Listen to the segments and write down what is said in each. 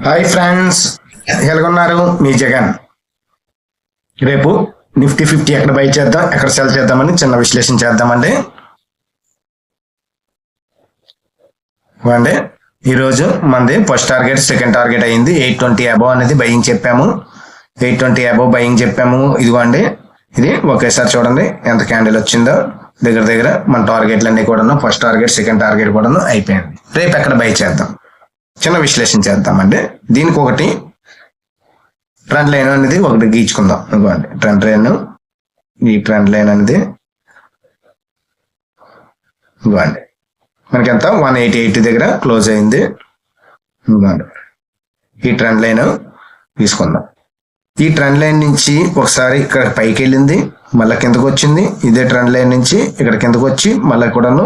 Hi friends, ఎలాగున్నారు? మీ జగన్. రేపు నిఫ్టీ 50 ఎక్కడ బై చేద్దాం, ఎక్కడ సెల్ చేద్దామని చిన్న విశ్లేషణ చేద్దామండి. ఈరోజు మనది ఫస్ట్ టార్గెట్ సెకండ్ టార్గెట్ అయింది. 820 అబోవ్ అనేది బయింగ్ చెప్పాము. 820 అబోవ్ బయింగ్ చెప్పాము. ఇదిగోండి, ఇది ఒకేసారి చూడండి ఎంత క్యాండిల్ వచ్చిందో. దగ్గర దగ్గర మన టార్గెట్లన్నీ కూడాను, ఫస్ట్ టార్గెట్ సెకండ్ టార్గెట్ కూడాను అయిపోయింది. రేపు ఎక్కడ బై చేద్దాం చిన్న విశ్లేషణ చేద్దామండి. దీనికి ఒకటి ట్రెండ్ లైన్ అనేది ఒకటి గీచుకుందాం. ఇదిగోండి ట్రెండ్ లైన్, ఈ ట్రెండ్ లైన్ అనేది ఇదిగోండి మనకి ఎంత 188 దగ్గర క్లోజ్ అయింది. ఇదిగోండి ఈ ట్రెండ్ లైన్ తీసుకుందాం. ఈ ట్రెండ్ లైన్ నుంచి ఒకసారి ఇక్కడ పైకి వెళ్ళింది, మళ్ళీ కిందకు వచ్చింది. ఇదే ట్రెండ్ లైన్ నుంచి ఇక్కడ కిందకు వచ్చి మళ్ళీ కూడాను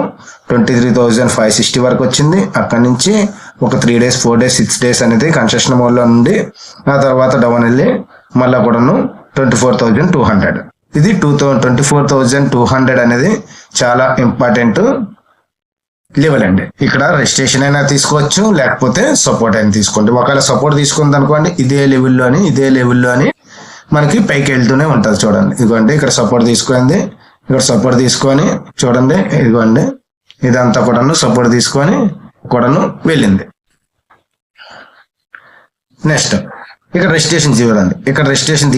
23,560 వరకు వచ్చింది. అక్కడి నుంచి ఒక 3 days 4 days 6 days అనేది కన్సెషన్ మోడ్ లో నుండి ఆ తర్వాత డౌన్ వెళ్ళి మళ్ళీ కూడాను 24,200. ఇది 24,200 అనేది చాలా ఇంపార్టెంట్ లెవెల్ అండి. ఇక్కడ రెజిస్ట్రేషన్ అయినా తీసుకోవచ్చు, లేకపోతే సపోర్ట్ అయినా తీసుకోండి. ఒకవేళ సపోర్ట్ తీసుకుంది అనుకోండి, ఇదే లెవెల్లో అని మనకి పైకి వెళ్తూనే ఉంటుంది. చూడండి ఇదిగోండి ఇక్కడ సపోర్ట్ తీసుకుంది, ఇక్కడ సపోర్ట్ తీసుకొని చూడండి ఇదిగోండి ఇదంతా కూడాను సపోర్ట్ తీసుకొని కూడాను వెళ్ళింది. నెక్స్ట్ ఇక్కడ రెజిస్ట్రేషన్ చూడండి, ఇక్కడ రెజిస్ట్రేషన్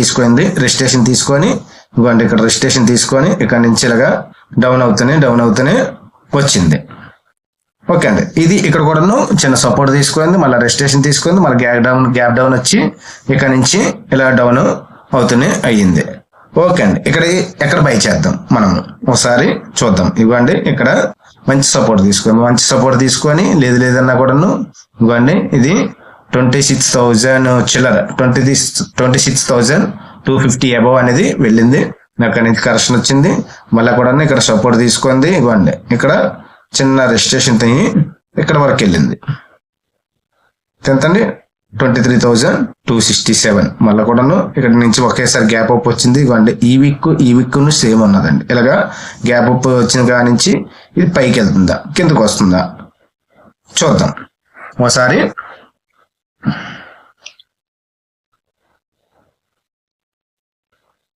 తీసుకొని ఇదిగోండి ఇక్కడ రెజిస్ట్రేషన్ తీసుకొని ఇక్కడ నుంచి ఇలాగా డౌన్ అవుతూనే వచ్చింది. ఓకే అండి, ఇది ఇక్కడ కూడాను చిన్న సపోర్ట్ తీసుకుంది, మళ్ళీ రెజిస్ట్రేషన్ తీసుకుంది, మళ్ళీ గ్యాప్ డౌన్ వచ్చి ఇక్కడ నుంచి ఇలా డౌన్ అవుతూనే అయ్యింది. ఓకే అండి, ఇక్కడ ఎక్కడ బై చేద్దాం మనము ఒకసారి చూద్దాం. ఇవ్వండి ఇక్కడ మంచి సపోర్ట్ తీసుకొని లేదన్నా కూడాను ఇవ్వండి ఇది 26,000 చిల్లర 26,250 అబోవ్ అనేది వెళ్ళింది. అక్కడి నుంచి కరెక్షన్ వచ్చింది, మళ్ళీ కూడా ఇక్కడ సపోర్ట్ తీసుకుంది. ఇవ్వండి ఇక్కడ చిన్న రెజిస్ట్రేషన్ ఇక్కడ వరకు వెళ్ళింది. ఎంతండి 23,267. మళ్ళీ కూడాను ఇక్కడ నుంచి ఒకేసారి గ్యాప్ అప్ వచ్చింది. ఇవ్వండి ఈ వీక్ సేమ్ ఉన్నదండి. ఇలాగా గ్యాప్ అప్ వచ్చిన కాడి నుంచి ఇది పైకి వెళ్తుందా కిందకు వస్తుందా చూద్దాం. ఒకసారి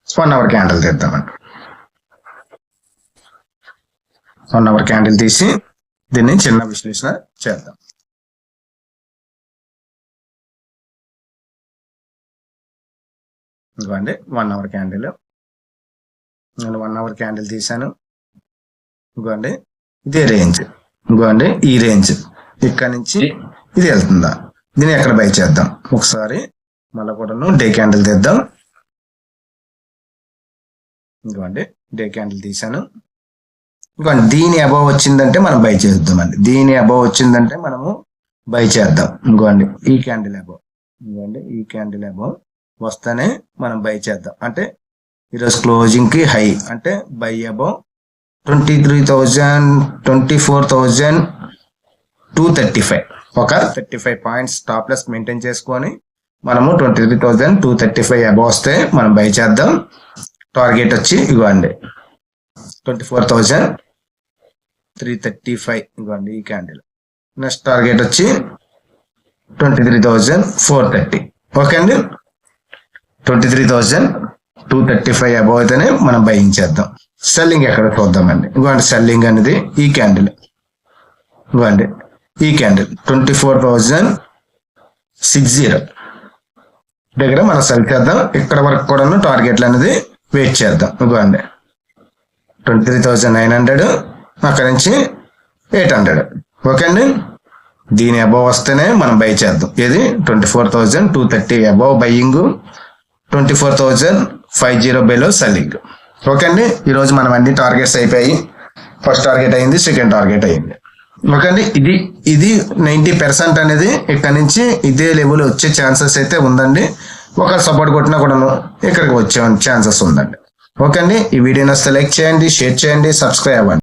వన్ అవర్ క్యాండిల్ తీద్దామండి. 1 hour క్యాండిల్ తీసి దీన్ని చిన్న విశ్లేషణ చేద్దాం. ఇదిగోండి 1 hour క్యాండిల్, నేను 1 hour క్యాండిల్ తీసాను. ఇదిగోండి ఇదే రేంజ్, ఇదిగోండి ఈ రేంజ్ ఇక్కడ నుంచి ఇది వెళ్తుందా, దీన్ని ఎక్కడ బై చేద్దాం ఒకసారి. మళ్ళీ కూడాను డే క్యాండిల్ తీద్దాం. ఇదిగోండి డే క్యాండిల్ తీసాను. ఇదిగోండి దీని అబోవ్ వచ్చిందంటే మనం బై చేద్దామండి. దీని అబోవ్ వచ్చిందంటే మనము బై చేద్దాం. ఇంకోండి ఈ క్యాండిల్ అబోవ్, ఇదిగోండి ఈ క్యాండిల్ అబోవ్ వస్తేనే మనం బై చేద్దాం. అంటే ఈరోజు క్లోజింగ్ కి హై అంటే బై అబోవ్ 24,235 ఒక 35 పాయింట్స్ టాప్ లెస్ మెయింటైన్ చేసుకొని మనము 23,235 అబోవ్ వస్తే మనం బై చేద్దాం. టార్గెట్ వచ్చి ఇవ్వండి 24,335. ఇవ్వండి ఈ క్యాండిల్. నెక్స్ట్ టార్గెట్ వచ్చి 23,430. ఓకే అండి, 23,235 అబోవ్ అయితేనే మనం బయింగ్ చేద్దాం. సెల్లింగ్ ఎక్కడ చూద్దామండి. ఇవ్వండి సెల్లింగ్ అనేది ఈ క్యాండిల్, ఇవ్వండి ఈ క్యాండిల్ 24,060 దగ్గర మనం సెల్ చేద్దాం. ఇక్కడ వరకు కూడా టార్గెట్లు అనేది వెయిట్ చేద్దాం. ఇవ్వండి 23,900, అక్కడ నుంచి 800. ఓకే అండి, దీని అబోవ్ వస్తేనే మనం బై చేద్దాం. ఇది 24,230 అబోవ్ బయ్యింగ్, 24,500 బైలో సెల్లింగ్. ఓకే అండి, ఈరోజు మనం అన్ని టార్గెట్స్ అయిపోయి ఫస్ట్ టార్గెట్ అయింది, సెకండ్ టార్గెట్ అయింది. ఓకే అండి, ఇది 90% అనేది ఇక్కడ నుంచి ఇదే లెవెల్ వచ్చే ఛాన్సెస్ అయితే ఉందండి. ఒక సపోర్ట్ కొట్టినా కూడా ఇక్కడికి వచ్చే ఛాన్సెస్ ఉందండి. ఓకే అండి, ఈ వీడియోని వస్తే లైక్ చేయండి, షేర్ చేయండి, సబ్స్క్రైబ్ అవ్వండి.